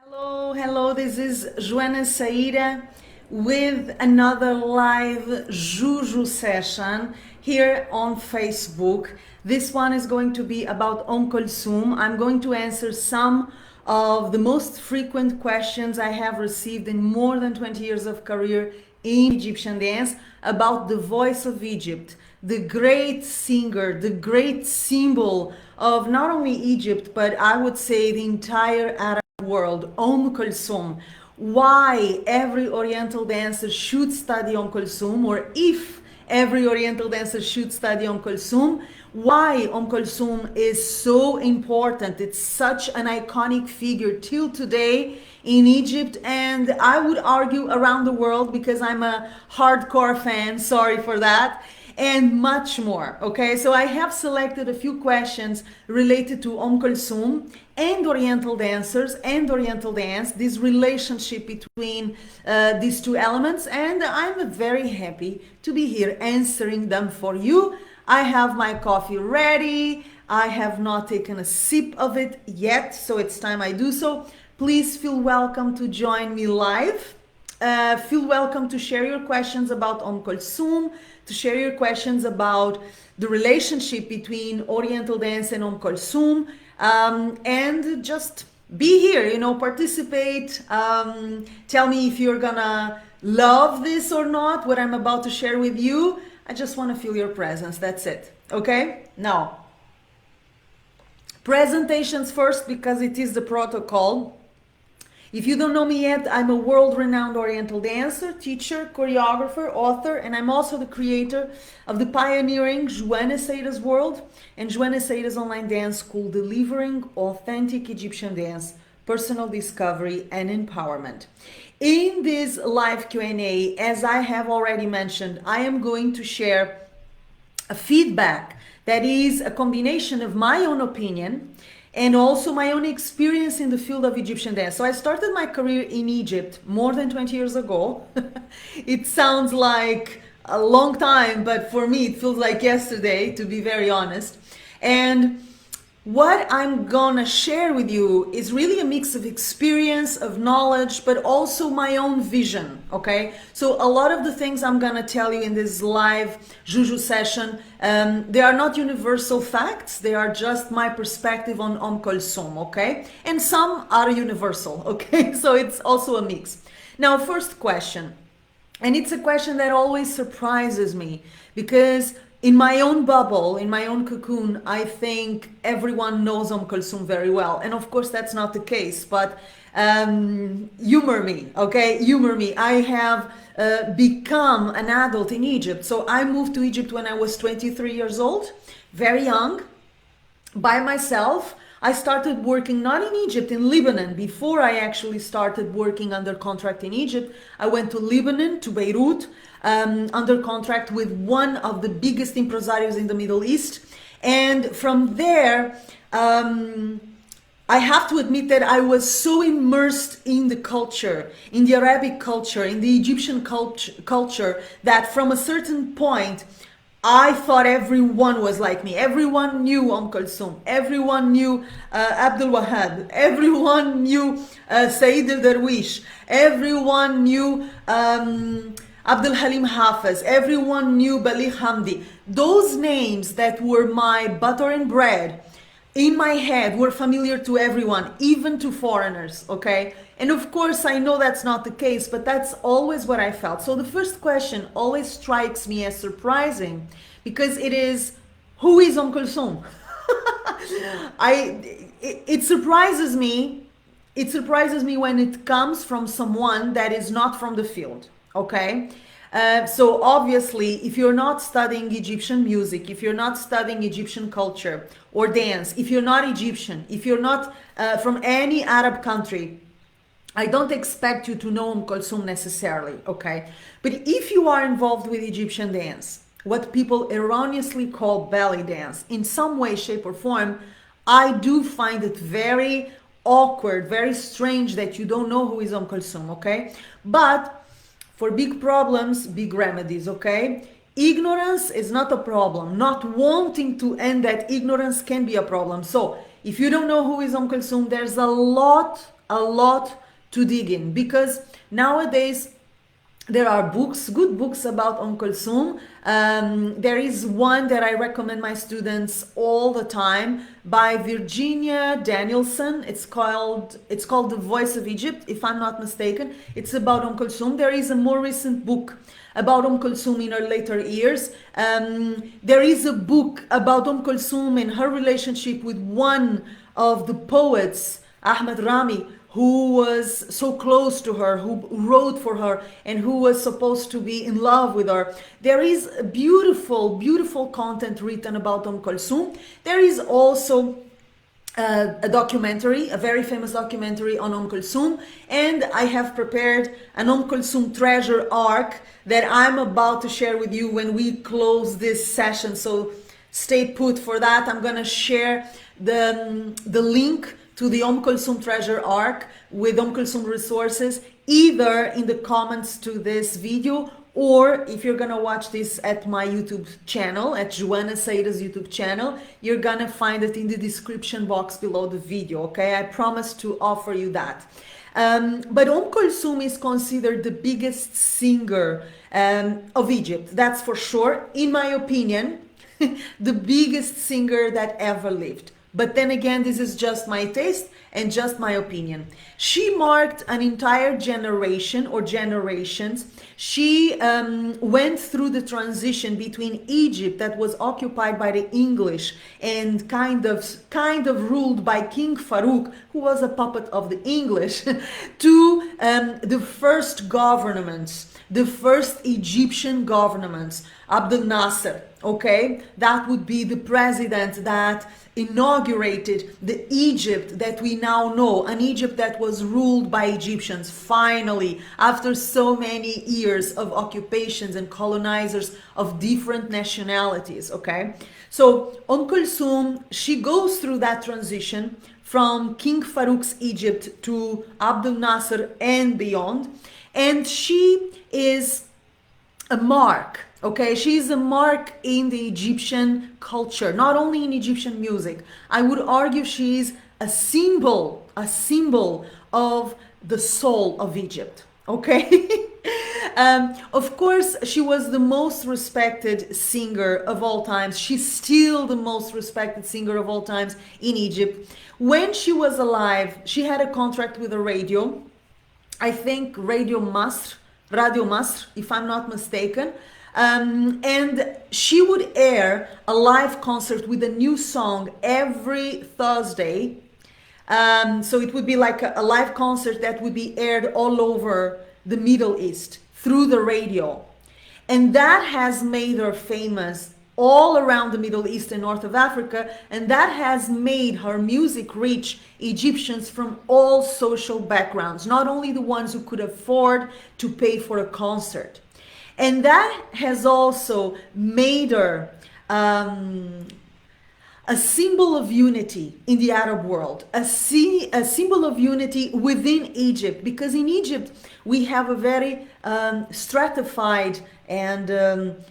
Hello, this is Joana Saahirah with another live Juju session here on Facebook. This one is going to be about Om Kolthoum. I'm going to answer some of the most frequent questions I have received in more than 20 years of career in Egyptian dance about the voice of Egypt, the great singer, the great symbol of not only Egypt, but I would say the entire Arab world, Om Kolthoum. Why every Oriental dancer should study Om Kolthoum, or if every Oriental dancer should study Om Kolthoum, why Om Kolthoum is so important. It's such an iconic figure till today in Egypt, and I would argue around the world, because I'm a hardcore fan, sorry for that, and much more. Okay, so I have selected a few questions related to Om Kolthoum and Oriental dancers and Oriental dance, this relationship between these two elements, and I'm very happy to be here answering them for you. I have my coffee ready. I have not taken a sip of it yet, so it's time I do so. Please feel welcome to join me live. Feel welcome to share your questions about Om Kolthoum, to share your questions about the relationship between Oriental dance and Om Kolthoum, and just be here, participate. Tell me if you're gonna love this or not, what I'm about to share with you. I just want to feel your presence, that's it. Okay, now presentations first, because it is the protocol. If you don't know me yet, I'm a world-renowned Oriental dancer, teacher, choreographer, author, and I'm also the creator of the pioneering Joana Saahirah's World and Joana Saahirah's online dance school, delivering authentic Egyptian dance, personal discovery, and empowerment. In this live Q&A, as I have already mentioned, I am going to share a feedback that is a combination of my own opinion and also my own experience in the field of Egyptian dance. So I started my career in Egypt more than 20 years ago. It sounds like a long time, but for me it feels like yesterday, to be very honest. And what I'm gonna share with you is really a mix of experience, of knowledge, but also my own vision, okay? So a lot of the things I'm gonna tell you in this live Juju session, they are not universal facts, they are just my perspective on Om Kolthoum, okay? And some are universal, okay? So it's also a mix. Now, first question, and it's a question that always surprises me, because in my own bubble, in my own cocoon, I think everyone knows Om Kolthoum very well. And of course, that's not the case, but humor me, okay? Humor me. I have become an adult in Egypt. So I moved to Egypt when I was 23 years old, very young, by myself. I started working not in Egypt, in Lebanon. Before I actually started working under contract in Egypt, I went to Lebanon, to Beirut, under contract with one of the biggest impresarios in the Middle East. And from there, I have to admit that I was so immersed in the culture, in the Arabic culture, in the Egyptian culture, that from a certain point, I thought everyone was like me. Everyone knew Om Kolthoum. Everyone knew Abdul Wahab. Everyone knew Said al-Darwish. Everyone knew Abdul Halim Hafez. Everyone knew Baligh Hamdi. Those names that were my butter and bread in my head were familiar to everyone, even to foreigners, okay? And of course, I know that's not the case, but that's always what I felt. So the first question always strikes me as surprising, because it is, who is Om Kolthoum? It surprises me. It surprises me when it comes from someone that is not from the field, okay? So obviously, if you're not studying Egyptian music, if you're not studying Egyptian culture or dance, if you're not Egyptian, if you're not from any Arab country, I don't expect you to know Om Kolthoum necessarily, okay? But if you are involved with Egyptian dance, what people erroneously call belly dance, in some way, shape, or form, I do find it very awkward, very strange that you don't know who is Om Kolthoum, okay? But for big problems, big remedies, okay? Ignorance is not a problem. Not wanting to end that ignorance can be a problem. So if you don't know who is Om Kolthoum, there's a lot a lot to dig in, because nowadays there are books, good books about Kolthoum. There is one that I recommend my students all the time by Virginia Danielson. It's called The Voice of Egypt, if I'm not mistaken. It's about Kolthoum. There is a more recent book about Kolthoum in her later years. There is a book about Kolthoum and her relationship with one of the poets, Ahmed Rami, who was so close to her, who wrote for her, and who was supposed to be in love with her. There is beautiful, beautiful content written about Kolthoum. There is also a documentary, a very famous documentary on Kolthoum, and I have prepared an Kolthoum treasure arc that I'm about to share with you when we close this session. So stay put for that. I'm gonna share the link to the Kolthoum treasure arc with Kolthoum resources, either in the comments to this video, or if you're gonna watch this at my YouTube channel, at Joana Saahirah's YouTube channel, you're gonna find it in the description box below the video, okay? I promise to offer you that. But Kolthoum is considered the biggest singer of Egypt, that's for sure, in my opinion, the biggest singer that ever lived. But then again, this is just my taste and just my opinion. She marked an entire generation or generations. She went through the transition between Egypt, that was occupied by the English and kind of ruled by King Farouk, who was a puppet of the English, to the first governments, the first Egyptian governments, Abdel Nasser, okay? That would be the president that inaugurated the Egypt that we now know, an Egypt that was ruled by Egyptians, finally, after so many years of occupations and colonizers of different nationalities, okay? So Kolthoum, she goes through that transition from King Farouk's Egypt to Abdel Nasser and beyond, and she is a mark. Okay, she's a mark in the Egyptian culture, not only in Egyptian music. I would argue she's a symbol of the soul of Egypt. Okay, of course, she was the most respected singer of all times. She's still the most respected singer of all times in Egypt. When she was alive, she had a contract with a radio. I think Radio Masr, if I'm not mistaken. And she would air a live concert with a new song every Thursday. So it would be like a live concert that would be aired all over the Middle East through the radio. And that has made her famous all around the Middle East and North of Africa, and that has made her music reach Egyptians from all social backgrounds, not only the ones who could afford to pay for a concert. And that has also made her a symbol of unity in the Arab world, a symbol of unity within Egypt, because in Egypt we have a very stratified and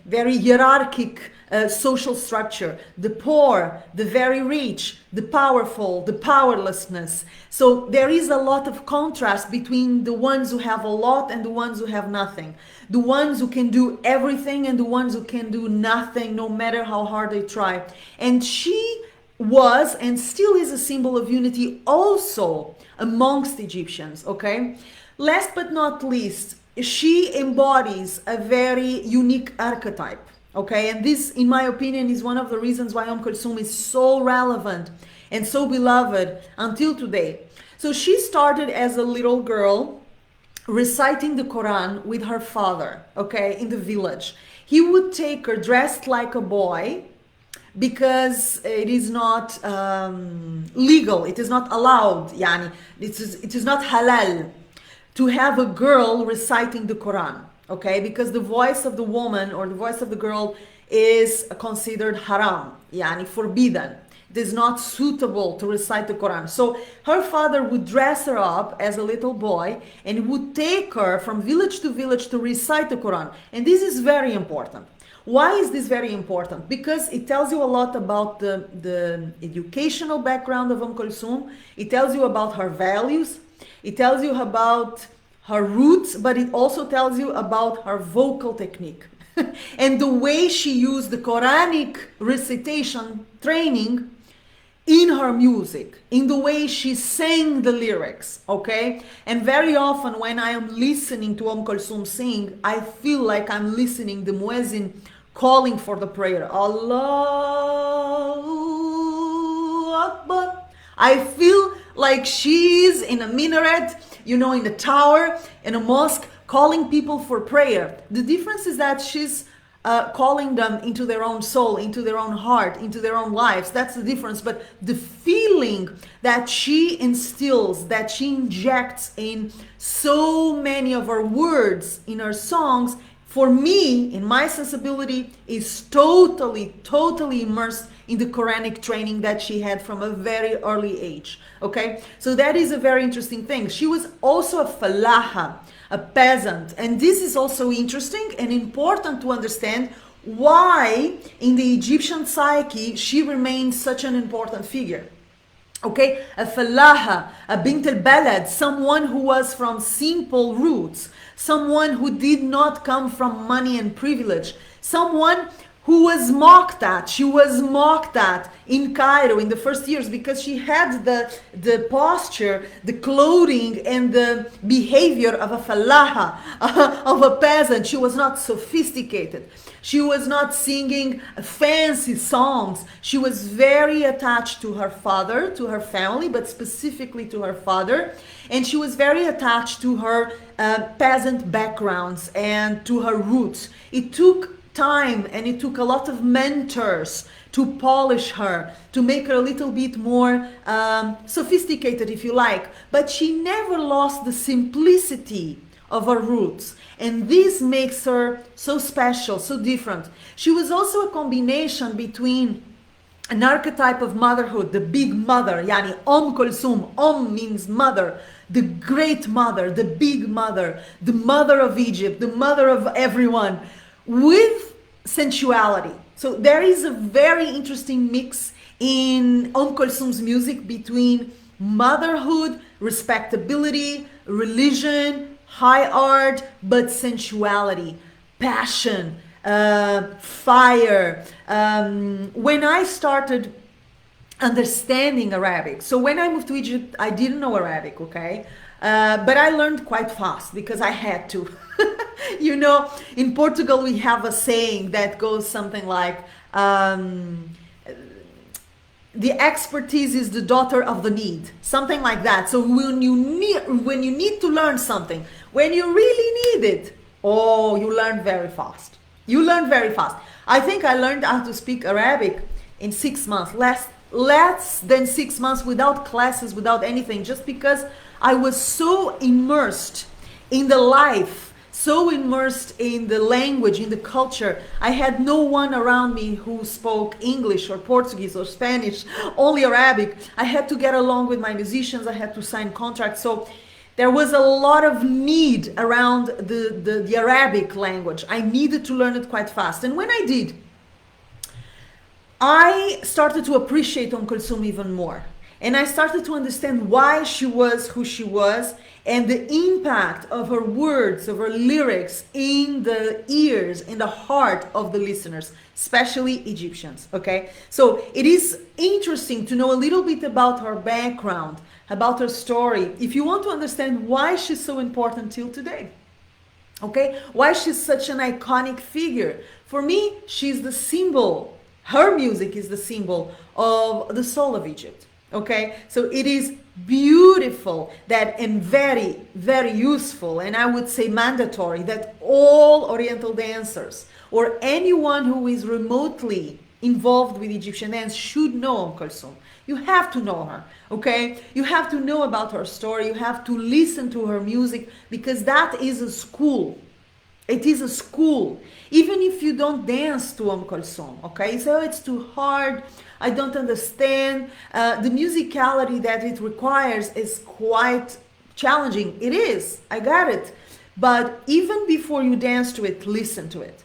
very hierarchic social structure. The poor, the very rich, the powerful, the powerlessness. So there is a lot of contrast between the ones who have a lot and the ones who have nothing. The ones who can do everything and the ones who can do nothing, no matter how hard they try. And she was and still is a symbol of unity also amongst Egyptians, okay? Last but not least, she embodies a very unique archetype, okay? And this, in my opinion, is one of the reasons why Kolthoum is so relevant and so beloved until today. So she started as a little girl reciting the Quran with her father, okay, in the village. He would take her dressed like a boy because it is not legal, it is not allowed, yani, it is not halal to have a girl reciting the Quran, okay, because the voice of the woman or the voice of the girl is considered haram, yani forbidden. It is not suitable to recite the Quran. So her father would dress her up as a little boy and would take her from village to village to recite the Quran. And this is very important. Why is this very important? Because it tells you a lot about the educational background of Kolthoum. It tells you about her values. it tells you about her roots, but it also tells you about her vocal technique and the way she used the Quranic recitation training in her music, in the way she sang the lyrics, okay? And very often when I am listening to Kolthoum sing, I feel like I'm listening the muezzin calling for the prayer. Allahu Akbar. I feel like she's in a minaret, you know, in a tower, in a mosque, calling people for prayer. The difference is that she's calling them into their own soul, into their own heart, into their own lives. That's the difference. But the feeling that she instills, that she injects in so many of her words in her songs, for me, in my sensibility, is totally immersed in the Quranic training that she had from a very early age. Okay, so that is a very interesting thing. She was also a falaha, a peasant, and this is also interesting and important to understand why in the Egyptian psyche she remains such an important figure. Okay, a falaha, a bint al-balad, someone who was from simple roots, someone who did not come from money and privilege, someone who was mocked at. She was mocked at in Cairo in the first years because she had the posture, the clothing, and the behavior of a falaha, of a peasant. She was not sophisticated. She was not singing fancy songs. She was very attached to her father, to her family, but specifically to her father. And she was very attached to her peasant backgrounds and to her roots. It took time and it took a lot of mentors to polish her, to make her a little bit more sophisticated, if you like. But she never lost the simplicity of her roots. And this makes her so special, so different. She was also a combination between an archetype of motherhood, the big mother, yani Om Kolthoum. Om means mother, the great mother, the big mother, the mother of Egypt, the mother of everyone, with sensuality. So there is a very interesting mix in Kolthoum's music between motherhood, respectability, religion, high art, but sensuality, passion, fire. When I started understanding Arabic, so when I moved to Egypt, I didn't know Arabic, okay? But I learned quite fast because I had to. You know, in Portugal we have a saying that goes something like, the expertise is the daughter of the need, something like that. So when you need to learn something, when you really need it, oh, you learn very fast. You learn very fast. I think I learned how to speak Arabic in 6 months, less than 6 months, without classes, without anything, just because I was so immersed in the life, so immersed in the language, in the culture. I had no one around me who spoke English or Portuguese or Spanish, only Arabic. I had to get along with my musicians. I had to sign contracts. So there was a lot of need around the Arabic language. I needed to learn it quite fast. And when I did, I started to appreciate Kolthoum even more. And I started to understand why she was who she was and the impact of her words, of her lyrics in the ears, in the heart of the listeners, especially Egyptians, okay? So it is interesting to know a little bit about her background, about her story, if you want to understand why she's so important till today, okay? Why she's such an iconic figure. For me, she's the symbol, her music is the symbol of the soul of Egypt. Okay, so it is beautiful that, and very, very useful, and I would say mandatory, that all Oriental dancers or anyone who is remotely involved with Egyptian dance should know Kolthoum. You have to know her, okay? You have to know about her story. You have to listen to her music, because that is a school. It is a school, even if you don't dance to Kolthoum, okay? So it's too hard, I don't understand. The musicality that it requires is quite challenging. It is, I got it. But even before you dance to it, listen to it.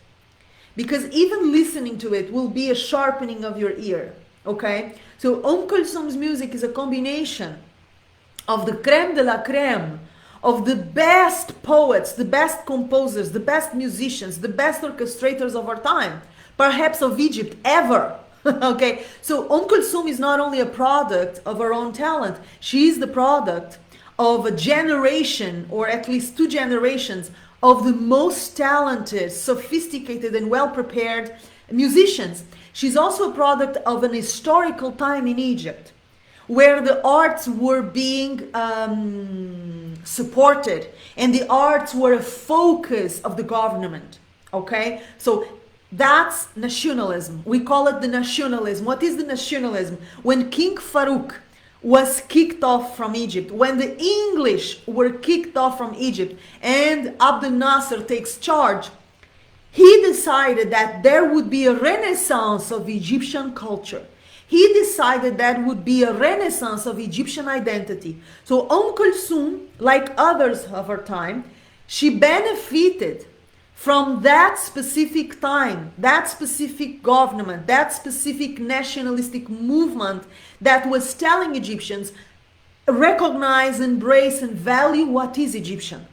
Because even listening to it will be a sharpening of your ear, okay? So Kolthoum's music is a combination of the creme de la creme, of the best poets, the best composers, the best musicians, the best orchestrators of our time, perhaps of Egypt ever. Okay, so Kolthoum is not only a product of her own talent, she is the product of a generation, or at least two generations, of the most talented, sophisticated, and well-prepared musicians. She's also a product of an historical time in Egypt where the arts were being supported and the arts were a focus of the government. Okay, so that's nationalism. We call it the nationalism. What is the nationalism? When King Farouk was kicked off from Egypt, when the English were kicked off from Egypt and Abdel Nasser takes charge, he decided that there would be a renaissance of Egyptian culture. He decided that would be a renaissance of Egyptian identity. So Kolthoum, like others of her time, she benefited from that specific time, that specific government, that specific nationalistic movement that was telling Egyptians, recognize, embrace, and value what is Egyptian.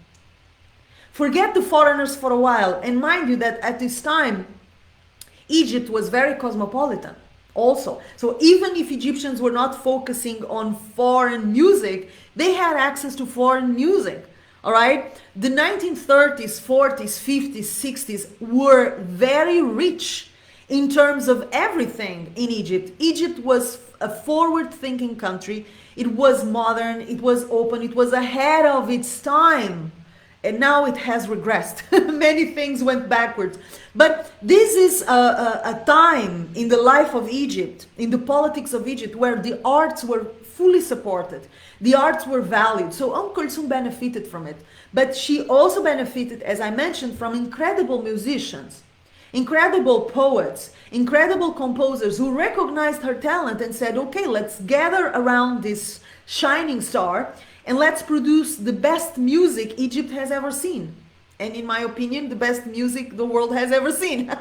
Forget the foreigners for a while, and mind you that at this time, Egypt was very cosmopolitan also. So even if Egyptians were not focusing on foreign music, they had access to foreign music. All right, the 1930s, 40s, 50s, 60s were very rich in terms of everything in Egypt. Egypt was a forward-thinking country. It was modern, it was open, it was ahead of its time. And now it has regressed. Many things went backwards. But this is a time in the life of Egypt, in the politics of Egypt, where the arts were fully supported. The arts were valued. So Kolthoum benefited from it. But she also benefited, as I mentioned, from incredible musicians, incredible poets, incredible composers who recognized her talent and said, okay, let's gather around this shining star and let's produce the best music Egypt has ever seen. And in my opinion, the best music the world has ever seen.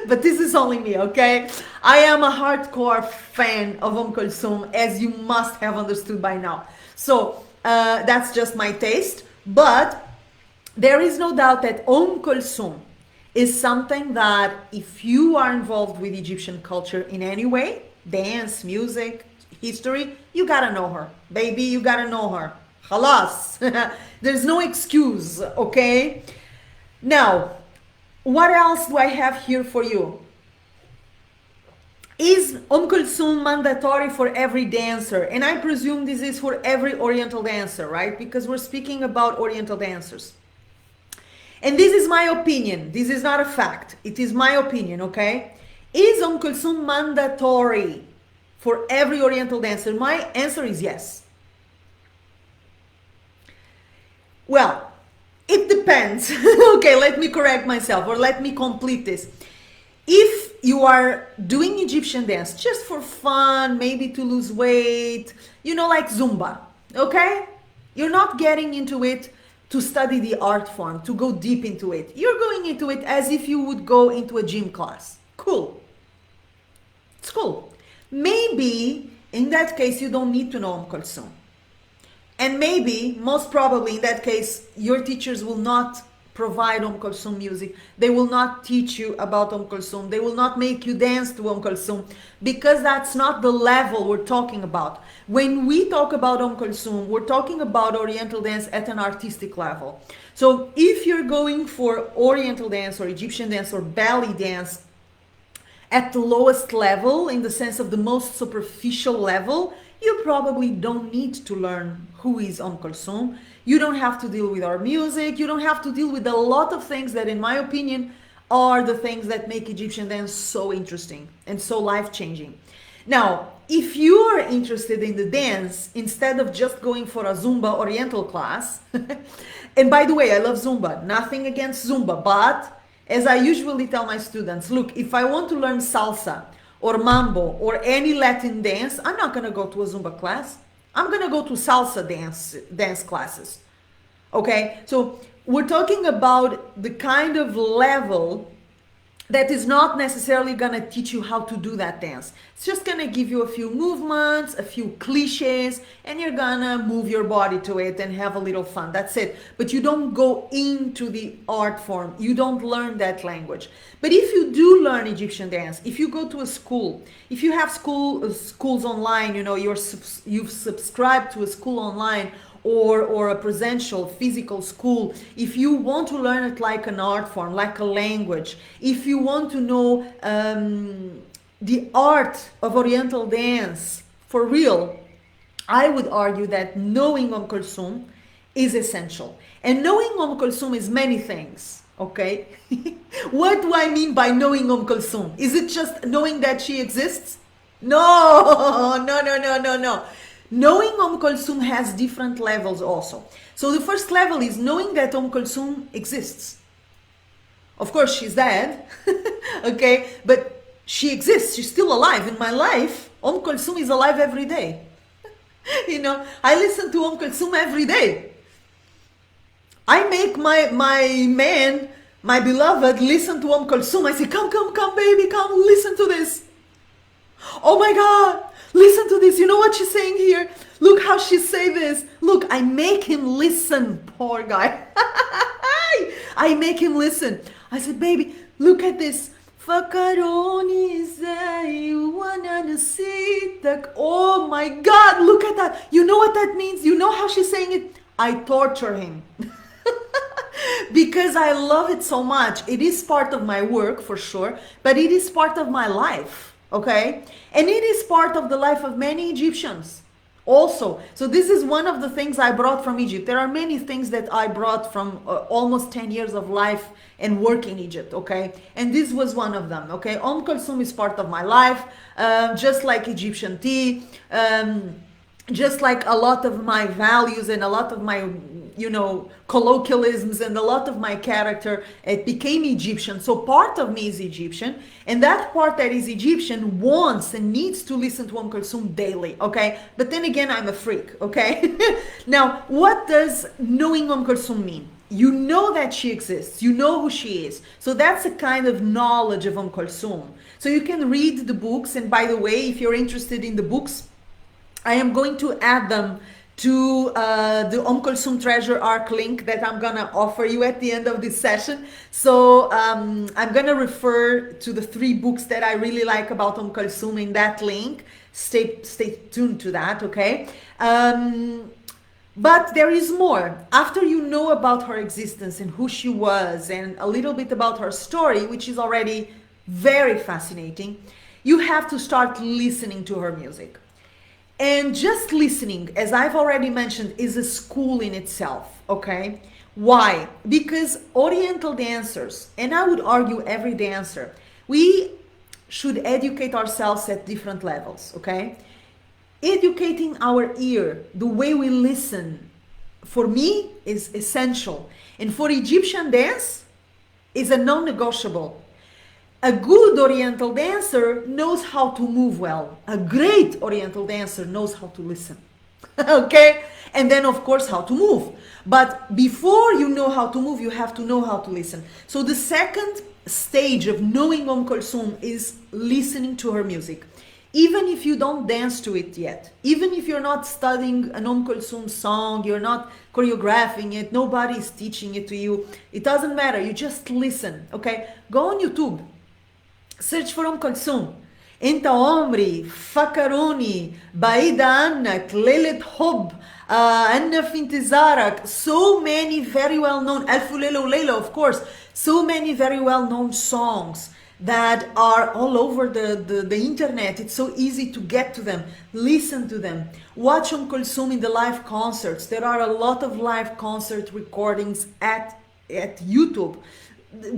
But this is only me, okay? I am a hardcore fan of Kolthoum, as you must have understood by now. So that's just my taste. But there is no doubt that Kolthoum is something that if you are involved with Egyptian culture in any way, dance, music, history, you gotta know her. Baby, you gotta know her. Halas. There's no excuse, okay? Now, what else do I have here for you? Is Kolthoum mandatory for every dancer? And I presume this is for every Oriental dancer, right? Because we're speaking about Oriental dancers. And this is my opinion. This is not a fact. It is my opinion, okay? Is Kolthoum mandatory for every Oriental dancer? My answer is yes. Well, it depends. Okay, let me correct myself, or let me complete this. If you are doing Egyptian dance just for fun, maybe to lose weight, you know, like Zumba, okay? You're not getting into it to study the art form, to go deep into it. You're going into it as if you would go into a gym class. Cool. It's cool. Maybe in that case you don't need to know Kolthoum. And maybe, most probably in that case, your teachers will not provide Kolthoum music. They will not teach you about Kolthoum. They will not make you dance to Kolthoum, because that's not the level we're talking about. When we talk about Kolthoum, we're talking about Oriental dance at an artistic level. So if you're going for Oriental dance or Egyptian dance or belly dance at the lowest level, in the sense of the most superficial level, you probably don't need to learn who is Kolthoum. You don't have to deal with our music. You don't have to deal with a lot of things that, in my opinion, are the things that make Egyptian dance so interesting and so life-changing. Now, if you are interested in the dance, instead of just going for a Zumba Oriental class, and by the way, I love Zumba, nothing against Zumba, but as I usually tell my students, look, if I want to learn salsa or mambo or any Latin dance, I'm not going to go to a Zumba class. I'm going to go to salsa dance classes. Okay? So we're talking about the kind of level that is not necessarily going to teach you how to do that dance. It's just going to give you a few movements, a few cliches, and you're going to move your body to it and have a little fun. That's it. But you don't go into the art form. You don't learn that language. But if you do learn Egyptian dance, if you go to a school, if you have schools online, you've subscribed to a school online, or a presential physical school, if you want to learn it like an art form, like a language, if you want to know the art of Oriental dance for real, I would argue that knowing Om Kolthoum is essential. And knowing Om Kolthoum is many things, okay? What do I mean by knowing Om Kolthoum? Is it just knowing that she exists? No, no, no, no, no, no. Knowing Om Kolthoum has different levels also. So the first level is knowing that Om Kolthoum exists. Of course, she's dead, okay? But she exists, she's still alive. In my life, Om Kolthoum is alive every day. I listen to Om Kolthoum every day. I make my man, my beloved, listen to Om Kolthoum. I say, come, baby, come, listen to this. Oh my God, listen to this. You know what she's saying here? Look how she say this. Look, I make him listen, poor guy. I make him listen. I said, baby, look at this. Oh my God, look at that. You know what that means? You know how she's saying it? I torture him. Because I love it so much. It is part of my work for sure, but it is part of my life. Okay, and it is part of the life of many Egyptians also. So this is one of the things I brought from Egypt. There are many things that I brought from almost 10 years of life and work in Egypt, okay? And this was one of them, okay? Om Kolthoum is part of my life, just like Egyptian tea, just like a lot of my values and a lot of my colloquialisms and a lot of my character, it became Egyptian. So part of me is Egyptian, and that part that is Egyptian wants and needs to listen to Om Kolthoum daily, okay? But then again, I'm a freak, okay? Now, what does knowing Om Kolthoum mean? You know that she exists, you know who she is. So that's a kind of knowledge of Om Kolthoum. So you can read the books, and by the way, if you're interested in the books, I am going to add them to the Om Kolthoum Treasure Arc link that I'm gonna offer you at the end of this session. So I'm gonna refer to the 3 books that I really like about Om Kolthoum in that link. Stay tuned to that, okay? But there is more. After you know about her existence and who she was and a little bit about her story, which is already very fascinating, you have to start listening to her music. And just listening, as I've already mentioned, is a school in itself, okay? Why? Because Oriental dancers, and I would argue every dancer, we should educate ourselves at different levels, okay? Educating our ear, the way we listen, for me is essential. And for Egyptian dance, is a non-negotiable. A good Oriental dancer knows how to move well. A great Oriental dancer knows how to listen. Okay? And then, of course, how to move. But before you know how to move, you have to know how to listen. So the second stage of knowing Om Kolthoum is listening to her music. Even if you don't dance to it yet, even if you're not studying an Om Kolthoum song, you're not choreographing it, nobody is teaching it to you, it doesn't matter, you just listen, okay? Go on YouTube. Search for Om Kolthoum. Inta Omri, Fakaroni, Baida Annak, Lelet Hob, Anna Fintizarak, so many very well known, Alfulelo Leila, of course, so many very well known songs that are all over the internet. It's so easy to get to them. Listen to them. Watch Om Kolthoum in the live concerts. There are a lot of live concert recordings at YouTube.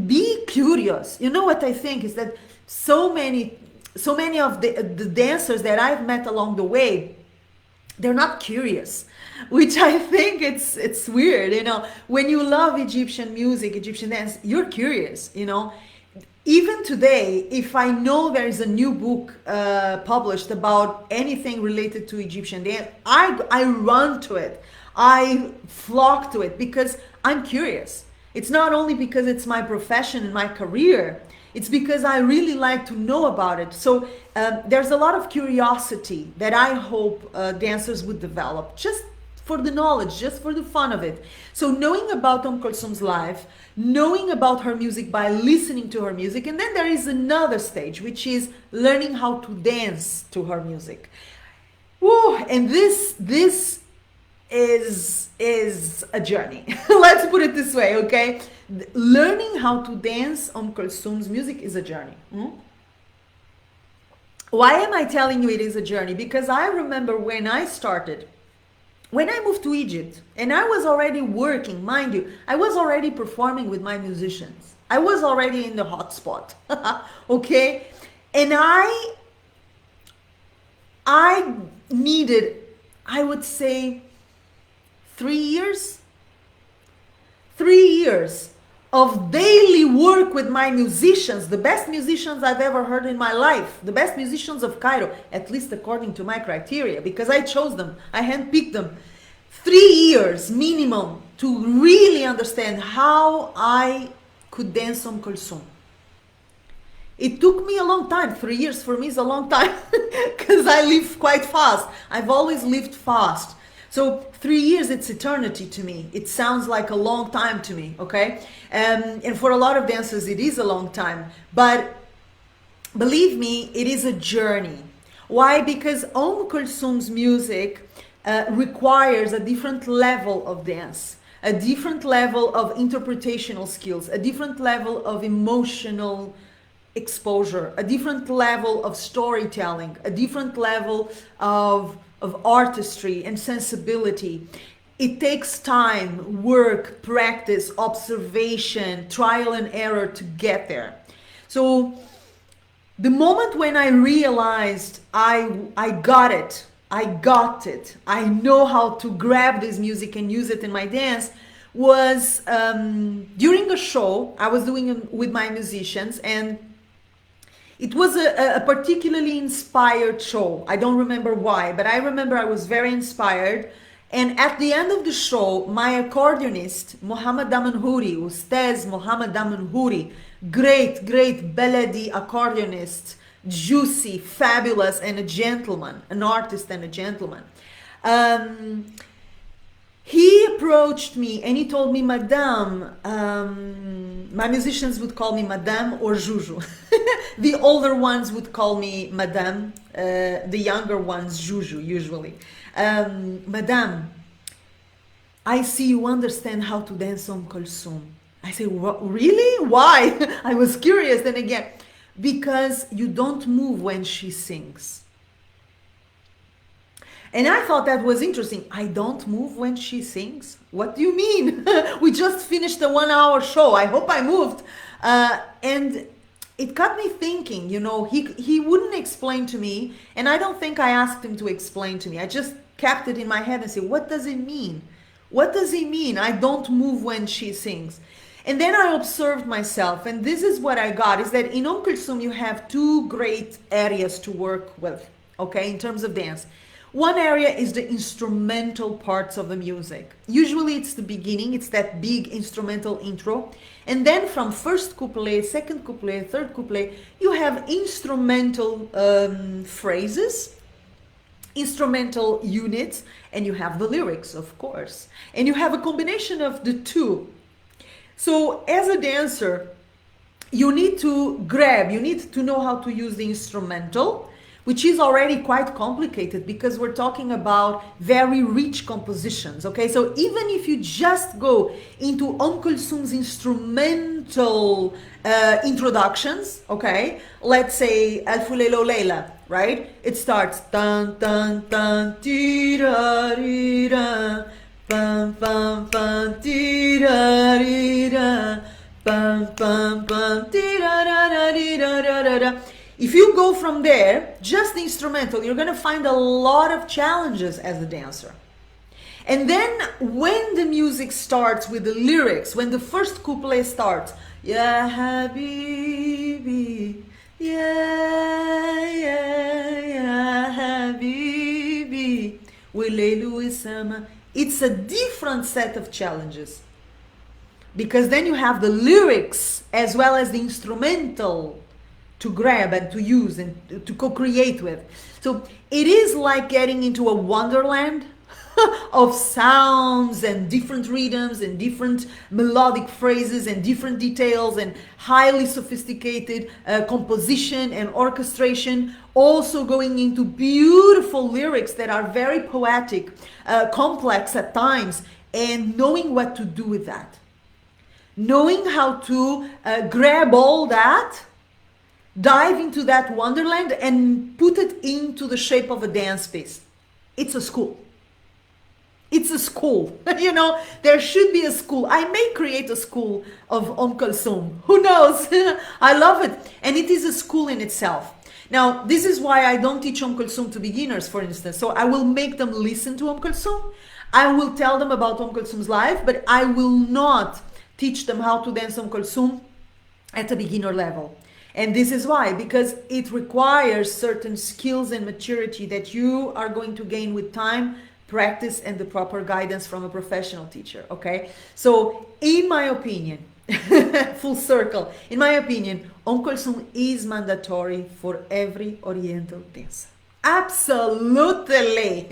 Be curious. You know what I think is that so many of the dancers that I've met along the way, they're not curious, which I think it's weird. When you love Egyptian music, Egyptian dance, you're curious. Even today, if I know there is a new book published about anything related to Egyptian dance, I run to it. I flock to it because I'm curious. It's not only because it's my profession and my career. It's because I really like to know about it. So there's a lot of curiosity that I hope dancers would develop, just for the knowledge, just for the fun of it. So knowing about Om Kolthoum's life, knowing about her music by listening to her music, and then there is another stage, which is learning how to dance to her music. Woo, and this is a journey. Let's put it this way, okay? Learning how to dance Om Kolthoum's music is a journey. Why am I telling you it is a journey? Because I remember when I moved to Egypt, and I was already working, mind you, I was already performing with my musicians. I was already in the hot spot, okay? And I needed, I would say, 3 years of daily work with my musicians, the best musicians I've ever heard in my life, the best musicians of Cairo, at least according to my criteria, because I chose them, I handpicked them. 3 years minimum to really understand how I could dance Om Kolthoum. It took me a long time. 3 years for me is a long time because I live quite fast. I've always lived fast. So 3 years, it's eternity to me. It sounds like a long time to me, okay? And for a lot of dancers, it is a long time. But believe me, it is a journey. Why? Because Om Kolthoum's music requires a different level of dance, a different level of interpretational skills, a different level of emotional exposure, a different level of storytelling, a different level of artistry and sensibility. It takes time, work, practice, observation, trial and error to get there. So the moment when I realized I got it, I know how to grab this music and use it in my dance, was during a show I was doing with my musicians, and it was a particularly inspired show. I don't remember why, but I remember I was very inspired. And at the end of the show, my accordionist, Mohammed Damanhouri, Ustaz Mohammed Damanhouri, great Beledi accordionist, juicy, fabulous, and a gentleman, an artist and a gentleman. He approached me and he told me, Madame, my musicians would call me Madame or Juju. The older ones would call me Madame, the younger ones Juju usually. Madame, I see you understand how to dance Om Kolthoum. I say, what, really? Why? I was curious. Then again, because you don't move when she sings. And I thought that was interesting. I don't move when she sings? What do you mean? We just finished a 1 hour show. I hope I moved. And it got me thinking, you know, he wouldn't explain to me. And I don't think I asked him to explain to me. I just kept it in my head and said, what does it mean? What does it mean? I don't move when she sings. And then I observed myself. And this is what I got, is that in Om Kolthoum you have two great areas to work with, okay, in terms of dance. One area is the instrumental parts of the music. Usually it's the beginning, it's that big instrumental intro. And then from first couplet, second couplet, third couplet, you have instrumental phrases, instrumental units, and you have the lyrics, of course. And you have a combination of the two. So as a dancer, you need to know how to use the instrumental, which is already quite complicated because we're talking about very rich compositions, okay? So even if you just go into Om Kolthoum's instrumental introductions, okay? Let's say Alfu Leilo Leila, right? It starts dun dun dun tira-rira, bum bum bum tira-rira, bum bum bum tira-ra-ra-ra-ra-ra-ra. If you go from there, just the instrumental, you're going to find a lot of challenges as a dancer. And then when the music starts with the lyrics, when the first couplet starts, Ya Habibi, Ya Habibi, Wilaylu Isama, it's a different set of challenges. because then you have the lyrics as well as the instrumental to grab and to use and to co-create with. So it is like getting into a wonderland of sounds and different rhythms and different melodic phrases and different details and highly sophisticated composition and orchestration, also going into beautiful lyrics that are very poetic, complex at times, and knowing what to do with that. Knowing how to grab all that, dive into that wonderland and put it into the shape of a dance piece. It's a school. It's a school. You know, there should be a school. I may create a school of Om Kolthoum. Who knows? I love it. And it is a school in itself. Now, this is why I don't teach Om Kolthoum to beginners, for instance. So I will make them listen to Om Kolthoum. I will tell them about Om Kolthoum's life, but I will not teach them how to dance Om Kolthoum at a beginner level. And this is why, because it requires certain skills and maturity that you are going to gain with time, practice, and the proper guidance from a professional teacher, okay? So, in my opinion, full circle, in my opinion, Om Kolthoum is mandatory for every Oriental dancer. Absolutely!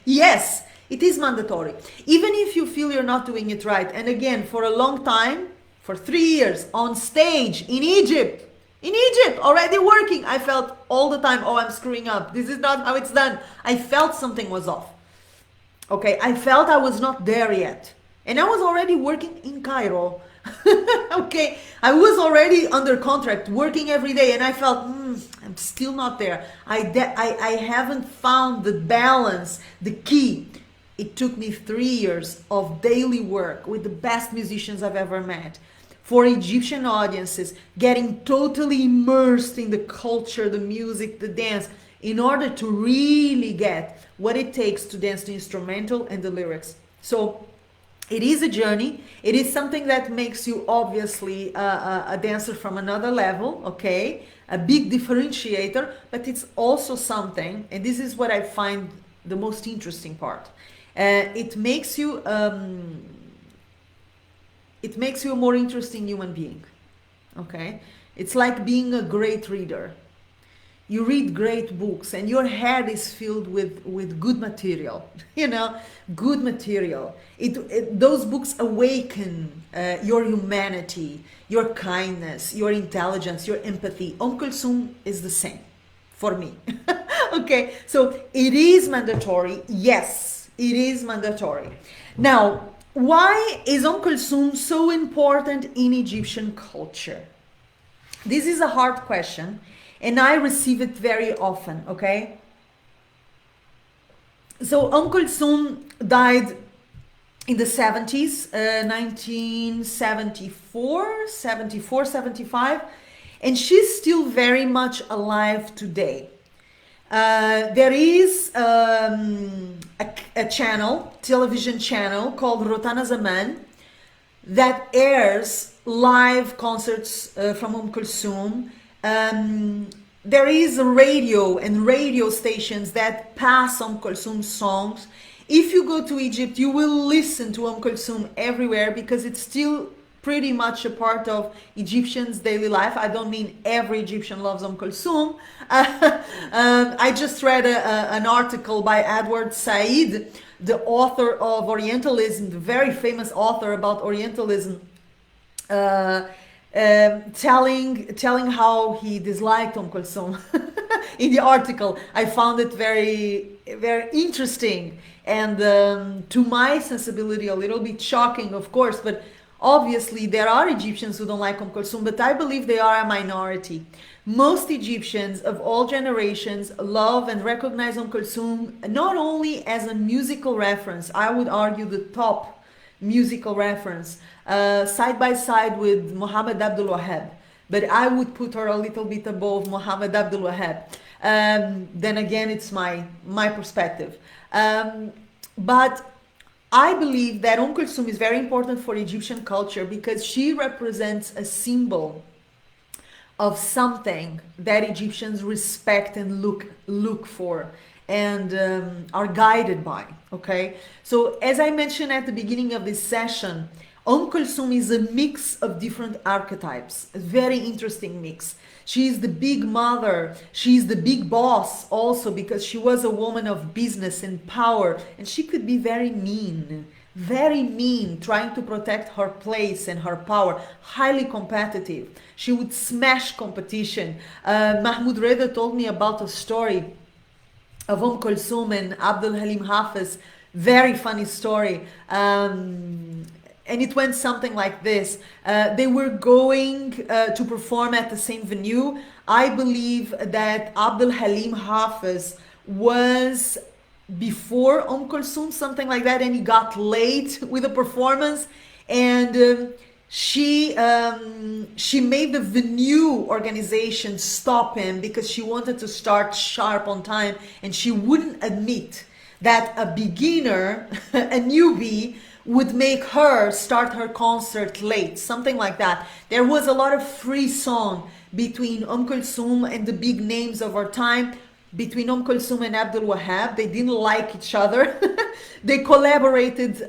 Yes, it is mandatory. Even if you feel you're not doing it right, and again, for a long time, for 3 years, on stage, in Egypt, already working, I felt all the time, oh, I'm screwing up. This is not how it's done. I felt something was off. Okay, I felt I was not there yet. And I was already working in Cairo. Okay, I was already under contract, working every day, and I felt, I'm still not there. I haven't found the balance, the key. It took me 3 years of daily work with the best musicians I've ever met, for Egyptian audiences, getting totally immersed in the culture, the music, the dance, in order to really get what it takes to dance the instrumental and the lyrics. So it is a journey. It is something that makes you obviously a dancer from another level, okay? A big differentiator, but it's also something, and this is what I find the most interesting part. It makes you a more interesting human being, okay? It's like being a great reader. You read great books and your head is filled with good material, you know, good material. Those books awaken your humanity, your kindness, your intelligence, your empathy. Om Kolthoum is the same for me. Okay, so it is mandatory. Yes, it is mandatory. Now, why is Om Kolthoum so important in Egyptian culture? This is a hard question. And I receive it very often, okay? So Om Kolthoum died in the 70s, 1974, 75, and she's still very much alive today. There is a channel, television channel called Rotana Zaman that airs live concerts from Om Kolthoum. There is a radio and radio stations that pass Om Kolthoum songs. If you go to Egypt, you will listen to Om Kolthoum everywhere because it's still pretty much a part of Egyptians' daily life. I don't mean every Egyptian loves Om Kolthoum. I just read an article by Edward Said, the author of Orientalism, the very famous author about Orientalism, telling how he disliked Om Kolthoum in the article. I found it very, very interesting and to my sensibility a little bit shocking, of course, but obviously there are Egyptians who don't like Om Kolthoum, but I believe they are a minority. Most Egyptians of all generations love and recognize Om Kolthoum not only as a musical reference, I would argue the top musical reference, side by side with Muhammad Abdul Wahab, but I would put her a little bit above Muhammad Abdul Wahab. Then again, it's my perspective. But I believe that Om Kolthoum is very important for Egyptian culture because she represents a symbol of something that Egyptians respect and look for and are guided by, okay? So as I mentioned at the beginning of this session, Kolthoum is a mix of different archetypes, a very interesting mix. She is the big mother, she is the big boss also because she was a woman of business and power, and she could be very mean, trying to protect her place and her power, highly competitive. She would smash competition. Mahmoud Reda told me about a story of Kolthoum and Abdul Halim Hafiz, very funny story. And it went something like this. They were going to perform at the same venue. I believe that Abdul Halim Hafiz was before Kolthoum, something like that, and he got late with the performance. And she made the venue organization stop him because she wanted to start sharp on time, and she wouldn't admit that a beginner, a newbie, would make her start her concert late, something like that. There was a lot of free song between Kolthoum and the big names of our time, between Kolthoum and Abdul Wahab. They didn't like each other. They collaborated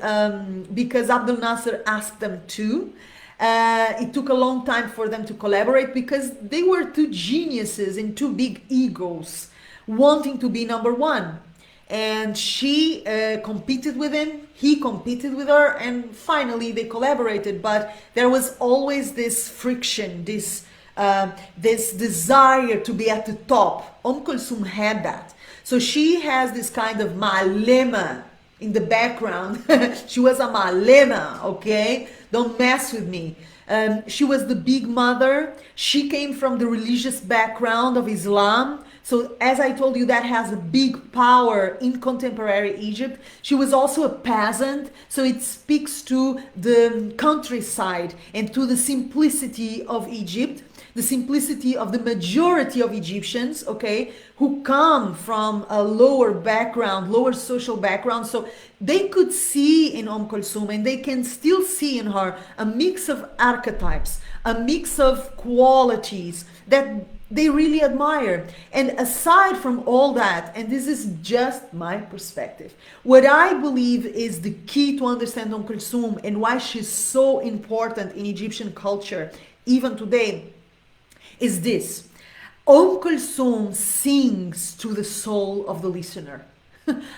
because Abdul Nasser asked them to. It took a long time for them to collaborate because they were two geniuses and two big egos wanting to be number one. And she competed with him, he competed with her, and finally they collaborated. But there was always this friction, this desire to be at the top. Kolthoum had that. So she has this kind of ma'alema in the background. She was a ma'alema, okay? Don't mess with me. She was the big mother. She came from the religious background of Islam. So as I told you, that has a big power in contemporary Egypt. She was also a peasant, so it speaks to the countryside and to the simplicity of Egypt, the simplicity of the majority of Egyptians, okay, who come from a lower background, lower social background. So they could see in Kolthoum, and they can still see in her, a mix of archetypes, a mix of qualities that they really admire. And aside from all that, and this is just my perspective, what I believe is the key to understand Kolthoum and why she's so important in Egyptian culture, even today, is this. Kolthoum sings to the soul of the listener.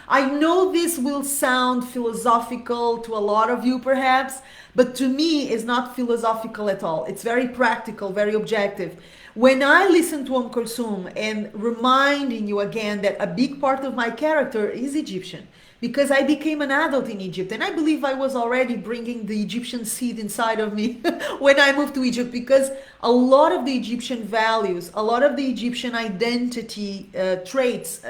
I know this will sound philosophical to a lot of you perhaps, but to me it's not philosophical at all. It's very practical, very objective. When I listen to Kolthoum, and reminding you again that a big part of my character is Egyptian, because I became an adult in Egypt, and I believe I was already bringing the Egyptian seed inside of me when I moved to Egypt, because a lot of the Egyptian values, a lot of the Egyptian identity traits,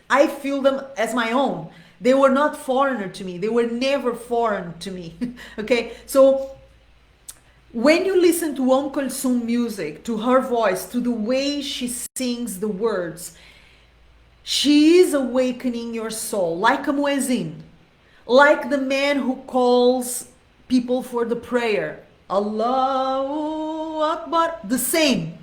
I feel them as my own. They were not foreigner to me. They were never foreign to me. Okay, so when you listen to Kolthoum music, to her voice, to the way she sings the words, she is awakening your soul, like a muezzin, like the man who calls people for the prayer. Allahu Akbar, the same.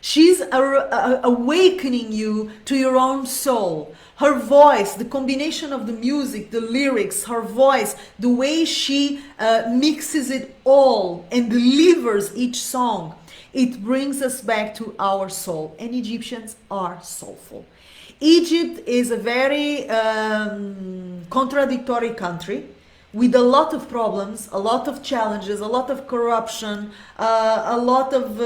She's awakening you to your own soul. Her voice, the combination of the music, the lyrics, her voice, the way she mixes it all and delivers each song, it brings us back to our soul. And Egyptians are soulful. Egypt is a very contradictory country with a lot of problems, a lot of challenges, a lot of corruption, a lot of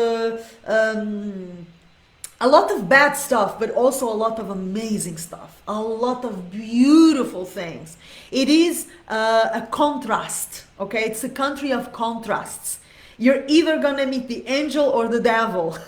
bad stuff, but also a lot of amazing stuff, a lot of beautiful things. It is a contrast, okay? It's a country of contrasts. You're either gonna meet the angel or the devil,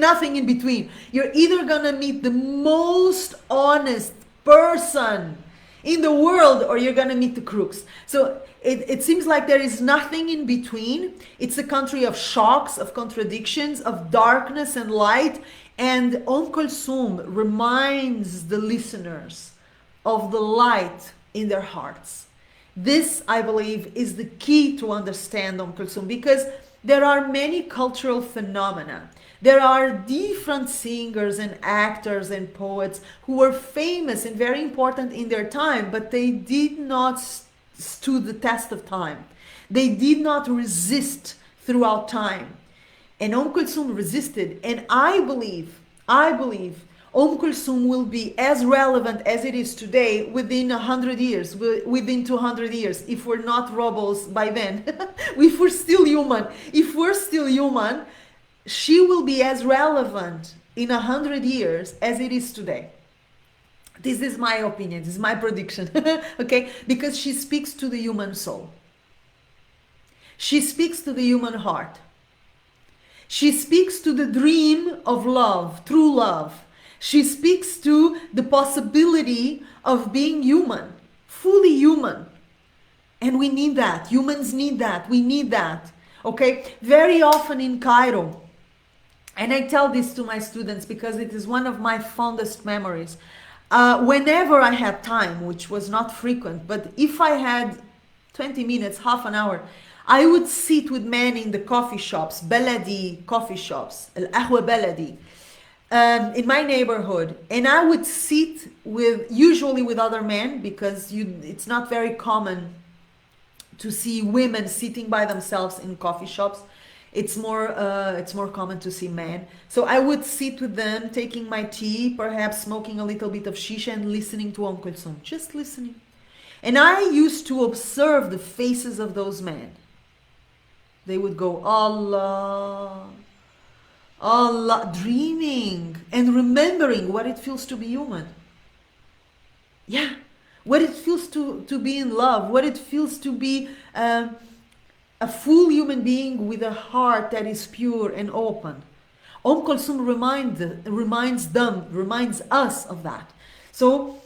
nothing in between. You're either gonna meet the most honest person in the world, or you're gonna meet the crooks. So it seems like there is nothing in between. It's a country of shocks, of contradictions, of darkness and light. And Kolthoum reminds the listeners of the light in their hearts. This, I believe, is the key to understand Kolthoum, because there are many cultural phenomena. There are different singers and actors and poets who were famous and very important in their time, but they did not stood the test of time. They did not resist throughout time. And Om Kolthoum resisted. And I believe Om Kolthoum will be as relevant as it is today within 100 years, within 200 years, if we're not robots by then. If we're still human. If we're still human, she will be as relevant in 100 years as it is today. This is my opinion. This is my prediction. Okay? Because she speaks to the human soul. She speaks to the human heart. She speaks to the dream of love, true love. She speaks to the possibility of being human, fully human. And we need that. Humans need that. We need that. Okay? Very often in Cairo, and I tell this to my students because it is one of my fondest memories. Whenever I had time, which was not frequent, but if I had 20 minutes, half an hour, I would sit with men in the coffee shops, Baladi coffee shops, Al-Ahwa Baladi, in my neighborhood. And I would sit usually with other men, because it's not very common to see women sitting by themselves in coffee shops. It's more common to see men. So I would sit with them, taking my tea, perhaps smoking a little bit of shisha and listening to Om Kolthoum, just listening. And I used to observe the faces of those men. They would go, Allah, Allah, dreaming and remembering what it feels to be human. Yeah, what it feels to be in love, what it feels to be a full human being with a heart that is pure and open. Om Kolthoum reminds us of that. So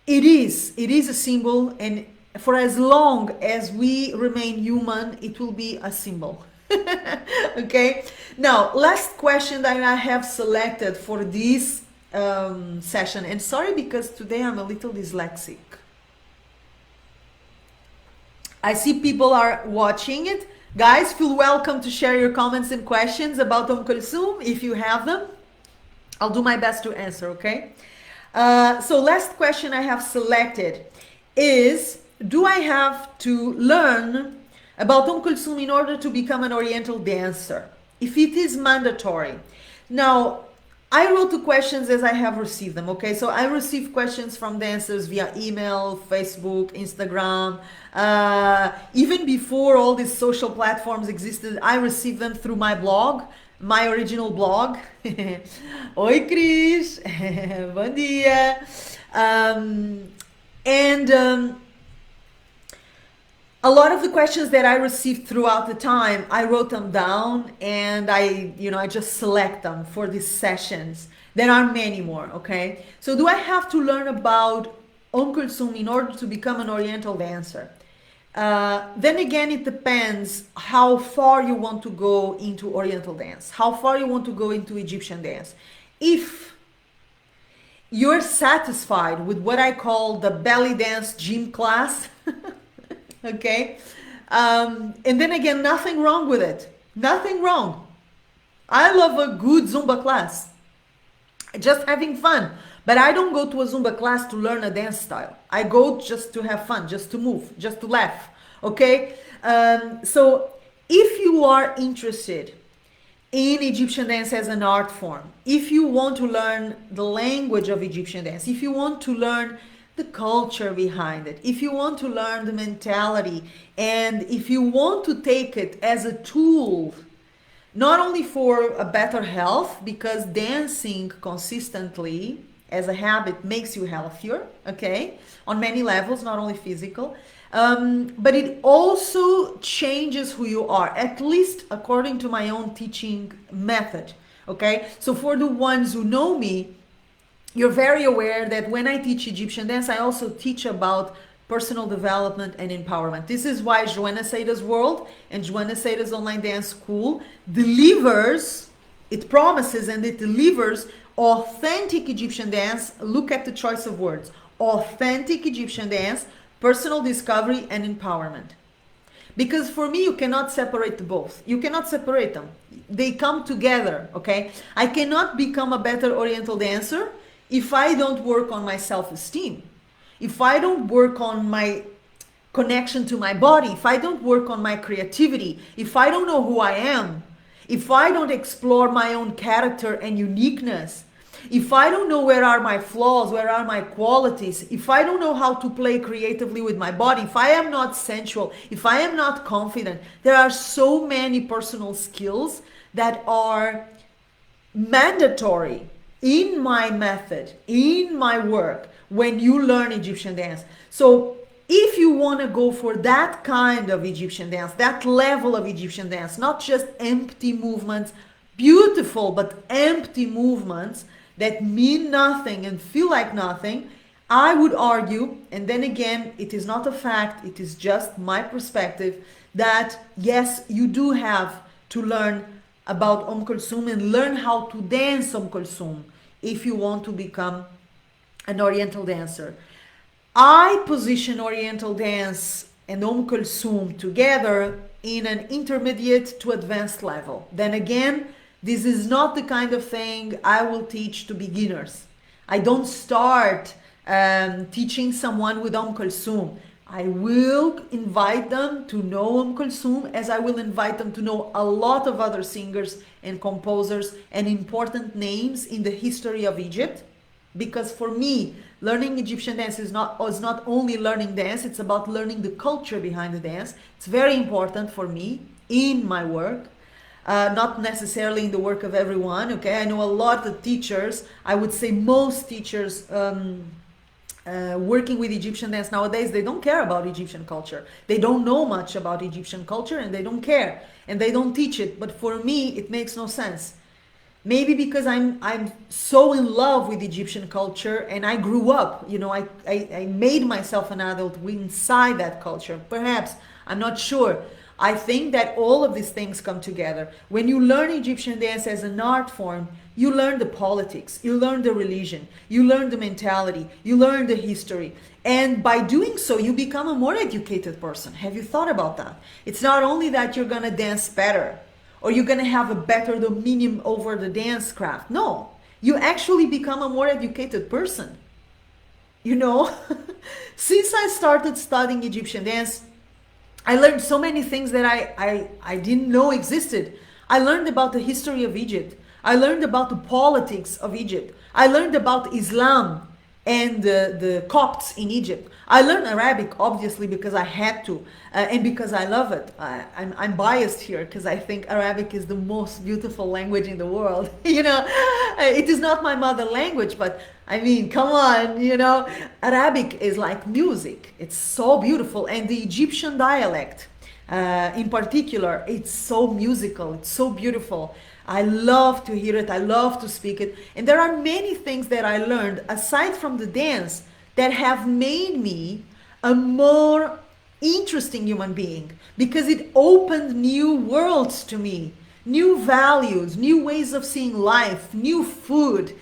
it is a symbol, and for as long as we remain human, it will be a symbol. Okay? Now, last question that I have selected for this session, and sorry because today I'm a little dyslexic. I see people are watching it. Guys, feel welcome to share your comments and questions about Om Kolthoum if you have them. I'll do my best to answer, okay? So last question I have selected is, do I have to learn about Om Kolthoum in order to become an Oriental dancer? If it is mandatory. Now, I wrote the questions as I have received them, okay? So I receive questions from dancers via email, Facebook, Instagram. Even before all these social platforms existed, I received them through my blog, my original blog. Oi, Cris! Bom dia! A lot of the questions that I received throughout the time, I wrote them down, and I just select them for these sessions. There are many more, okay? So do I have to learn about Om Kolthoum in order to become an Oriental dancer? Then again, it depends how far you want to go into Oriental dance, how far you want to go into Egyptian dance. If you're satisfied with what I call the belly dance gym class, okay, and then again, nothing wrong with it, nothing wrong. I love a good Zumba class, just having fun. But I don't go to a Zumba class to learn a dance style. I go just to have fun, just to move, just to laugh, okay? So if you are interested in Egyptian dance as an art form, if you want to learn the language of Egyptian dance, if you want to learn the culture behind it, if you want to learn the mentality, and if you want to take it as a tool, not only for a better health, because dancing consistently as a habit makes you healthier, okay, on many levels, not only physical, but it also changes who you are, at least according to my own teaching method, okay? So for the ones who know me, you're very aware that when I teach Egyptian dance, I also teach about personal development and empowerment. This is why Joana Saahirah's World and Joana Saahirah's Online Dance School delivers, it promises and it delivers authentic Egyptian dance. Look at the choice of words. Authentic Egyptian dance, personal discovery and empowerment. Because for me, you cannot separate the both. You cannot separate them. They come together, okay? I cannot become a better Oriental dancer if I don't work on my self-esteem. If I don't work on my connection to my body, if I don't work on my creativity, if I don't know who I am, if I don't explore my own character and uniqueness, if I don't know where are my flaws, where are my qualities, if I don't know how to play creatively with my body, if I am not sensual, if I am not confident, there are so many personal skills that are mandatory in my method, in my work, when you learn Egyptian dance. So if you want to go for that kind of Egyptian dance, that level of Egyptian dance, not just empty movements, beautiful but empty movements that mean nothing and feel like nothing, I would argue, and then again, it is not a fact, it is just my perspective, that yes, you do have to learn about Om Kolthoum and learn how to dance Om Kolthoum if you want to become an Oriental dancer. I position Oriental dance and Om Kolthoum together in an intermediate to advanced level. Then again, this is not the kind of thing I will teach to beginners. I don't start teaching someone with Om Kolthoum. I will invite them to know Om Kolthoum as I will invite them to know a lot of other singers and composers and important names in the history of Egypt. Because for me, learning Egyptian dance is not only learning dance, it's about learning the culture behind the dance. It's very important for me in my work. Not necessarily in the work of everyone, okay? I know a lot of teachers, I would say most teachers working with Egyptian dance nowadays, they don't care about Egyptian culture. They don't know much about Egyptian culture and they don't care and they don't teach it. But for me, it makes no sense. Maybe because I'm so in love with Egyptian culture and I grew up, you know, I made myself an adult inside that culture. Perhaps, I'm not sure. I think that all of these things come together. When you learn Egyptian dance as an art form, you learn the politics, you learn the religion, you learn the mentality, you learn the history. And by doing so, you become a more educated person. Have you thought about that? It's not only that you're gonna dance better, or you're gonna have a better dominion over the dance craft. No, you actually become a more educated person. You know, since I started studying Egyptian dance, I learned so many things that I didn't know existed. I learned about the history of Egypt. I learned about the politics of Egypt. I learned about Islam and the Copts in Egypt. I learned Arabic, obviously, because I had to, and because I love it. I'm biased here because I think Arabic is the most beautiful language in the world. You know, it is not my mother language, but I mean, come on, you know, Arabic is like music. It's so beautiful. And the Egyptian dialect, in particular, it's so musical. It's so beautiful. I love to hear it. I love to speak it. And there are many things that I learned aside from the dance that have made me a more interesting human being because it opened new worlds to me, new values, new ways of seeing life, new food,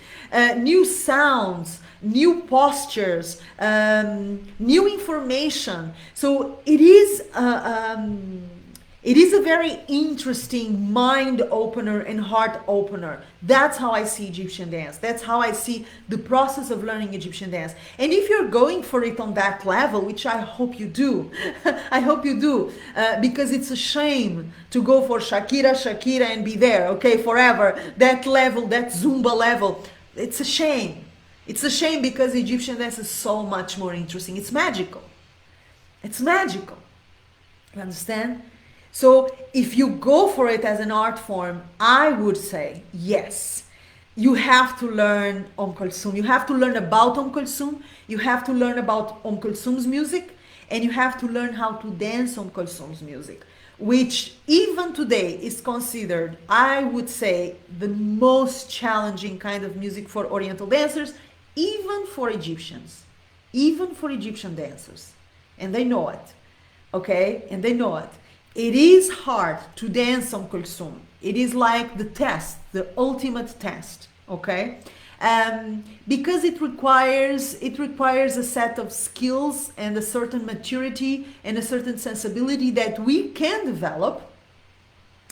new sounds, new postures, new information. So it is a very interesting mind opener and heart opener. That's how I see Egyptian dance. That's how I see the process of learning Egyptian dance. And if you're going for it on that level, which I hope you do, I hope you do, because it's a shame to go for Shakira and be there, okay, forever. That level, that Zumba level, it's a shame. It's a shame because Egyptian dance is so much more interesting. It's magical. It's magical. You understand? So if you go for it as an art form, I would say, yes, you have to learn Om Kolthoum. You have to learn about Om Kolthoum. You have to learn about Om Kolthoum's music. And you have to learn how to dance Om Kolthoum's music, which even today is considered, I would say, the most challenging kind of music for Oriental dancers, even for Egyptians, even for Egyptian dancers. And they know it, okay? And they know it. It is hard to dance Om Kolthoum. It is like the test, the ultimate test, okay? Because it requires a set of skills and a certain maturity and a certain sensibility that we can develop.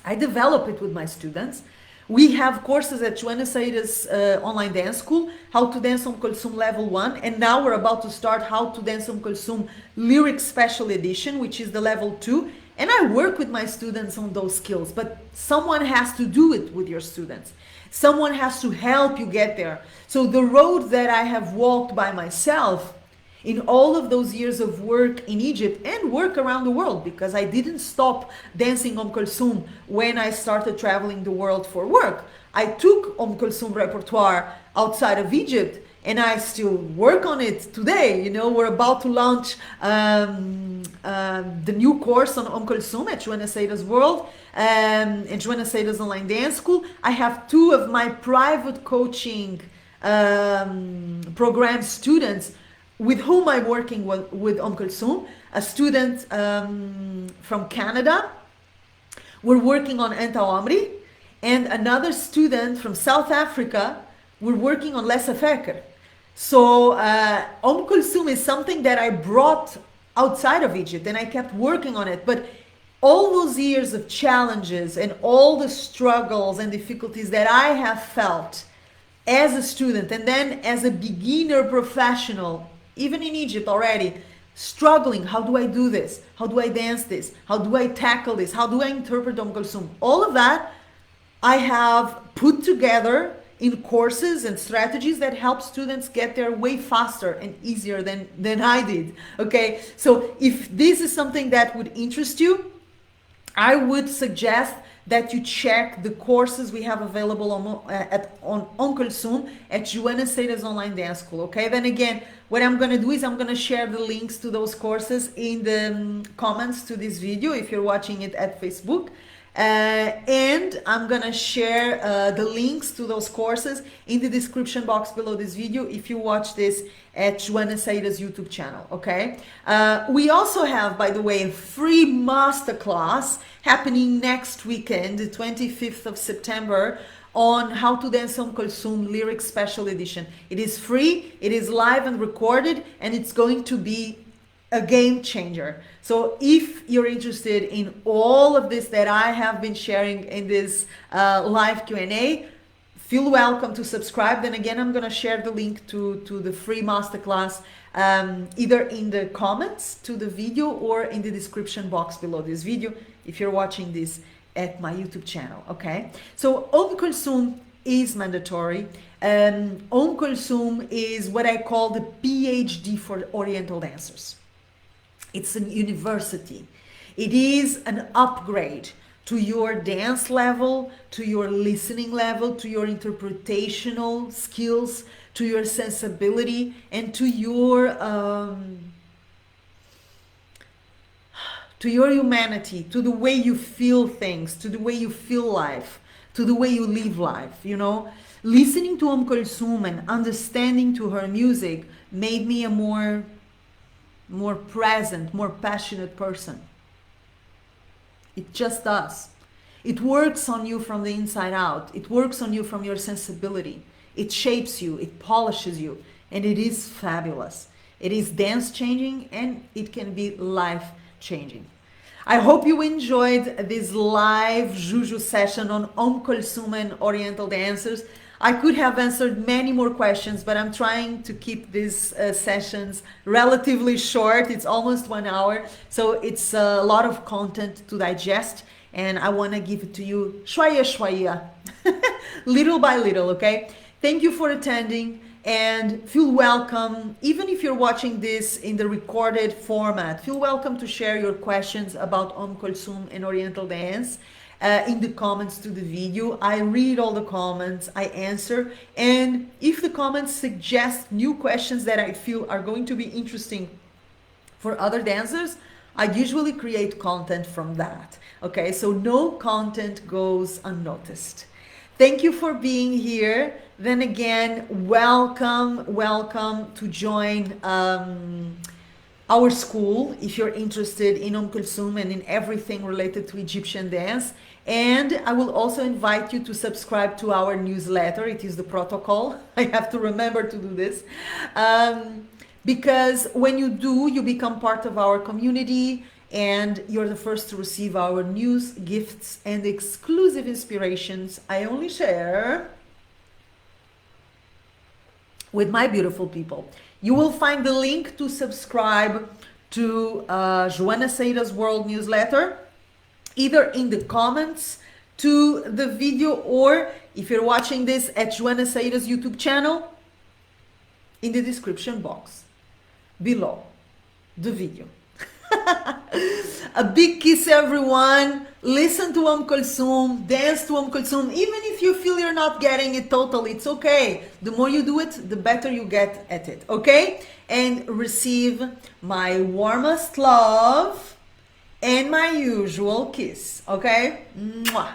I develop it with my students. We have courses at Joana Saahirah's online dance school, how to dance Om Kolthoum level 1, and now we're about to start how to dance Om Kolthoum lyric special edition, which is the level 2. And I work with my students on those skills, but someone has to do it with your students. Someone has to help you get there. So the road that I have walked by myself in all of those years of work in Egypt and work around the world, because I didn't stop dancing Om Kolthoum when I started traveling the world for work. I took Om Kolthoum repertoire outside of Egypt, and I still work on it today. You know, we're about to launch the new course on Om Kolthoum at Joana Saahirah's World and Joana Saahirah's Online Dance School. I have 2 of my private coaching program students with whom I'm working with Om Kolthoum, a student from Canada. We're working on Enta Omri, and another student from South Africa. We're working on Lessa Feker. So Om Kolthoum is something that I brought outside of Egypt, and I kept working on it. But all those years of challenges and all the struggles and difficulties that I have felt as a student and then as a beginner professional, even in Egypt already, struggling, how do I do this? How do I dance this? How do I tackle this? How do I interpret Om Kolthoum? All of that I have put together in courses and strategies that help students get there way faster and easier than I did. Okay, so if this is something that would interest you, I would suggest that you check the courses we have available on Om Kolthoum at Joana Saahirah's Online Dance School. Okay, then again, what I'm going to do is I'm going to share the links to those courses in the comments to this video if you're watching it at Facebook. And I'm going to share the links to those courses in the description box below this video if you watch this at Joana Saahirah's YouTube channel, okay? We also have, by the way, a free masterclass happening next weekend, the 25th of September, on how to dance Om Kolthoum Lyric Special Edition. It is free, it is live and recorded, and it's going to be a game changer. So if you're interested in all of this that I have been sharing in this live Q&A, feel welcome to subscribe. Then again, I'm going to share the link to the free masterclass either in the comments to the video or in the description box below this video if you're watching this at my YouTube channel, okay? So Om Kolthoum is mandatory. Om Kolthoum is what I call the PhD for Oriental dancers. It's a university. It is an upgrade to your dance level, to your listening level, to your interpretational skills, to your sensibility, and to your humanity, to the way you feel things, to the way you feel life, to the way you live life, you know. Listening to Om Kolthoum and understanding to her music made me a more present, more passionate person. It just does. It works on you from the inside out. It works on you from your sensibility. It shapes you, it polishes you, and it is fabulous. It is dance changing and it can be life changing. I hope you enjoyed this live Juju session on Om Kolthoum and Oriental Dancers. I could have answered many more questions, but I'm trying to keep these sessions relatively short. It's almost 1 hour, so it's a lot of content to digest, and I want to give it to you shwaya shwaya, little by little, okay? Thank you for attending, and feel welcome, even if you're watching this in the recorded format, feel welcome to share your questions about Om Kolthoum and Oriental dance in the comments to the video. I read all the comments, I answer, and if the comments suggest new questions that I feel are going to be interesting for other dancers, I usually create content from that. Okay, so no content goes unnoticed. Thank you for being here. Then again, welcome to join our school if you're interested in Om Kolthoum and in everything related to Egyptian dance. And I will also invite you to subscribe to our newsletter. It is the protocol. I have to remember to do this. Because when you do, you become part of our community and you're the first to receive our news, gifts, and exclusive inspirations I only share with my beautiful people. You will find the link to subscribe to Joana Saahirah's World newsletter either in the comments to the video, or if you're watching this at Joana Saahirah's YouTube channel, in the description box below the video. A big kiss, everyone. Listen to Om Kolthoum, dance to Om Kolthoum. Even if you feel you're not getting it totally, it's okay. The more you do it, the better you get at it, okay? And receive my warmest love and my usual kiss, okay? Mwah.